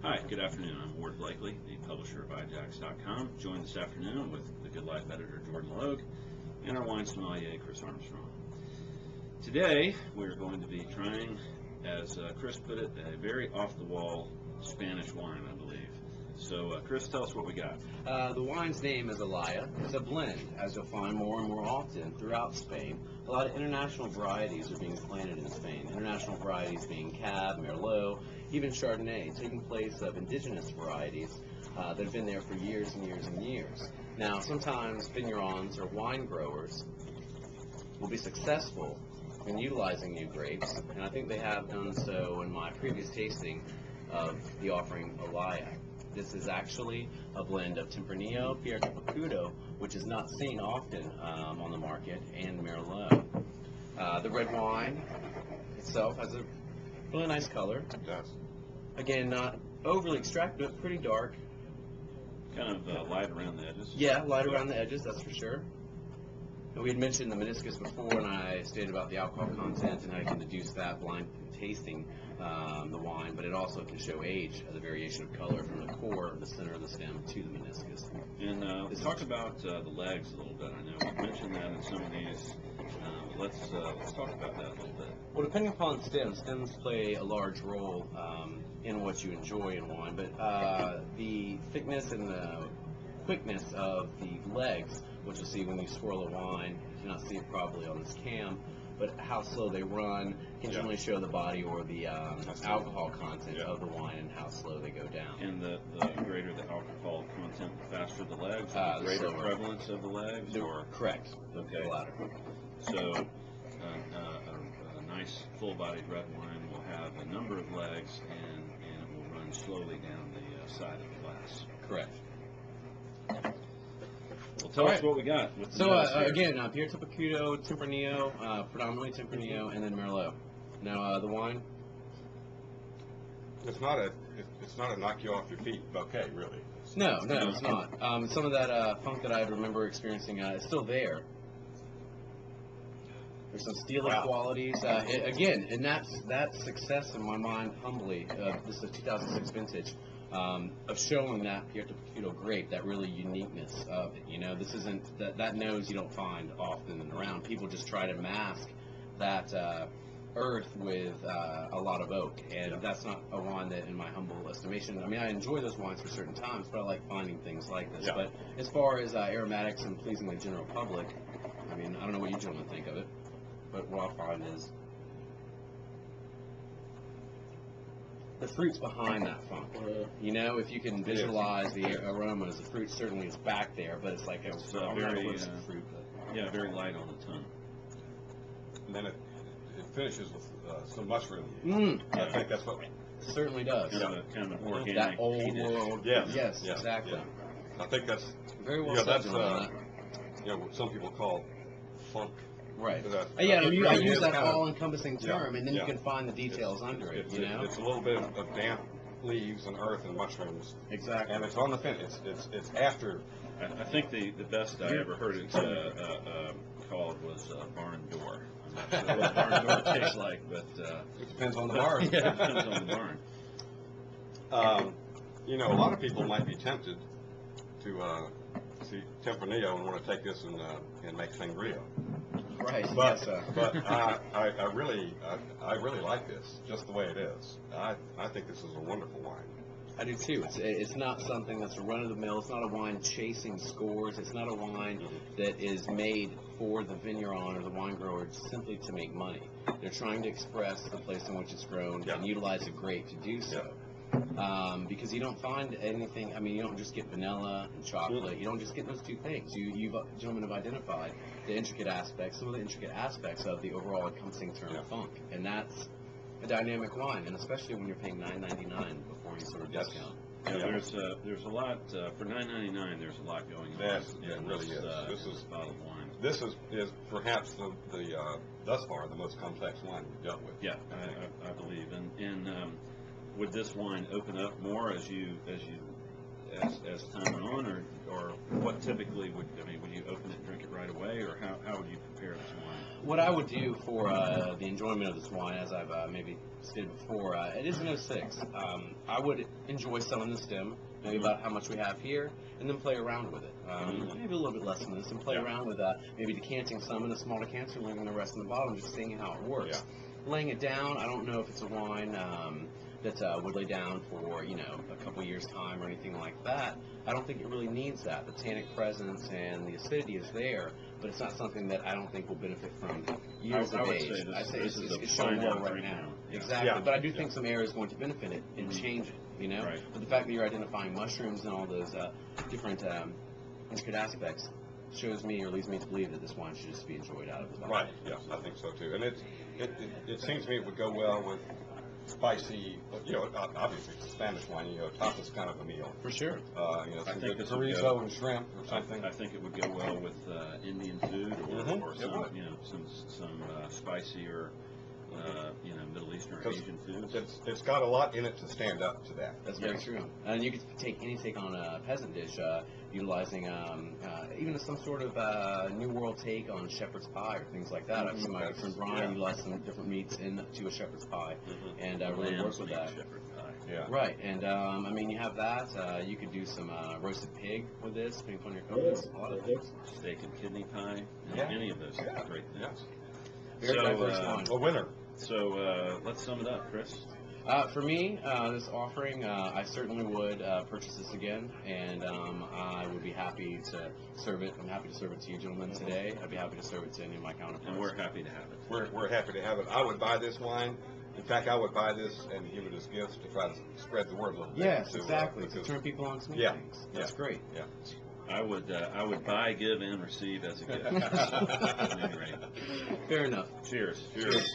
Hi, good afternoon. I'm Ward Blakely, the publisher of iJacks.com, joined this afternoon with the Good Life editor Jordan Logue and our wine sommelier Chris Armstrong. Today we're going to be trying, as Chris put it, a very off-the-wall Spanish wine, I believe. So Chris, tell us what we got. The wine's name is Olaia. It's a blend, as you'll find more and more often throughout Spain. A lot of international varieties are being planted in Spain. International varieties being Cab, Merlot, even Chardonnay, taking place of indigenous varieties that have been there for years and years and years. Now, sometimes vignerons or wine growers will be successful in utilizing new grapes, and I think they have done so in my previous tasting of the offering Olaia. This is actually a blend of Tempranillo, Picudo, which is not seen often on the market, and Merlot. The red wine itself has a really nice color. It does. Again, not overly extracted, but pretty dark. Kind of light around the edges. Yeah, light around the edges, that's for sure. And we had mentioned the meniscus before, and I stated about the alcohol content and how you can deduce that blind tasting the wine, but it also can show age as a variation of color from the core, the center of the stem, to the meniscus. And let's talk about the legs a little bit. I know we mentioned that in some of these. Let's talk about that a little bit. Well, depending upon stems play a large role in what you enjoy in wine, but the thickness and the quickness of the legs, which you'll see when you swirl a wine, you cannot see it probably on this cam, but how slow they run can generally show the body or the alcohol content of the wine and how slow they go down. And the greater the alcohol content, the faster the legs, the greater prevalence of the legs? Correct. Okay. The latter. So a nice full-bodied red wine will have a number of legs and it will run slowly down the side of the glass. Correct. Well, tell us what we got. So again, Picudo, Tempranillo, predominantly Tempranillo, and then Merlot. Now the wine. It's not a knock you off your feet bouquet, really. No, it's not. Some of that funk that I remember experiencing is still there. There's some steely qualities. Again, and that's success in my mind, humbly. This is a 2006 vintage. Of showing that Picudo grape, that really uniqueness of it. You know, this isn't that nose you don't find often and around. People just try to mask that earth with a lot of oak, and that's not a wine that, in my humble estimation, I mean, I enjoy those wines for certain times, but I like finding things like this. But as far as aromatics and pleasing the general public, I mean, I don't know what you gentlemen think of it, but what I find is the fruit's behind that funk. You know, if you can visualize the aromas, the fruit certainly is back there, but it's like it's very fruit. Very light on the tongue. And then it finishes with some mushroom. I think that's what it certainly does. Kind of organic. That old world. Yes, exactly. Yeah. I think that's very well said. What some people call funk. Right. I use that all-encompassing term, and then you can find the details under it. You know, it's a little bit of damp leaves and earth and mushrooms. Exactly. And it's on the finish. It's after. I think the best I ever heard it called was barn door. I'm not sure what barn door tastes like, but it depends on the barn. It depends on the barn. You know, a lot of people might be tempted to see Tempranillo and want to take this and make sangria. Right. But I really like this just the way it is. I think this is a wonderful wine. I do too. It's not something that's a run of the mill. It's not a wine chasing scores. It's not a wine that is made for the vigneron or the wine grower simply to make money. They're trying to express the place in which it's grown and utilize a grape to do so. Because you don't find anything. I mean, you don't just get vanilla and chocolate. You don't just get those two things. You gentlemen have identified the intricate aspects, some of the intricate aspects of the overall encompassing term funk, and that's a dynamic wine, and especially when you're paying $9.99 before any sort of discount. There's a lot for $9.99. There's a lot going on. It really is. This is bottle of wine. This is perhaps the thus far the most complex wine we've dealt with. Yeah, I believe. And would this wine open up more as you as time went on, or what typically would you open it and drink it right away, or how would you prepare this wine? What I would do for the enjoyment of this wine, as I've maybe stated before, it is an 06. I would enjoy some in the stem, maybe about how much we have here, and then play around with it. Maybe a little bit less than this, and play around with maybe decanting some in a small decanter, leaving the rest in the bottom, just seeing how it works. Laying it down, I don't know if it's a wine that would lay down for a couple years time or anything like that. I don't think it really needs that. The tannic presence and the acidity is there, but it's not something that I don't think will benefit from years I of would age. say I'd say this is it's a showing fine well wine right right now. now. Exactly, Yeah. but I do think some area is going to benefit it and change it. Right. But the fact that you're identifying mushrooms and all those different intricate aspects shows me or leads me to believe that this wine should just be enjoyed out of the bottle. Right, yeah, I think so too. And it seems to me it would go well with spicy, obviously it's a Spanish wine, tapas kind of a meal. For sure. Some I think good this would chorizo go- and shrimp or something. I think it would go well with Indian food or It some would. some spicier Middle Eastern or Because Asian foods. It's got a lot in it to stand up to that. That's very true. And you could take any take on a peasant dish, utilizing even some sort of New World take on shepherd's pie or things like that. I've seen my good friend Brian utilize some different meats into a shepherd's pie and really work with that. Shepherd pie. Yeah. Right, and you have that. You could do some roasted pig with this, depending upon your preference. A lot of things. Steak and kidney pie. Yeah. Any of those Yeah. great Yeah. things. Very diverse wine. A winner. So let's sum it up, Chris. For me, this offering, I certainly would purchase this again, and I would be happy to serve it. I'm happy to serve it to you gentlemen today. I'd be happy to serve it to any of my counterparts. And we're happy to have it. We're happy to have it. I would buy this wine. In fact, I would buy this and give it as gifts to try to spread the word a little bit. Yes, to, exactly. To because- turn people on to new Yeah, things. That's great. Yeah. I would buy, give, and receive as a gift. At any rate. Fair enough. Cheers. Cheers.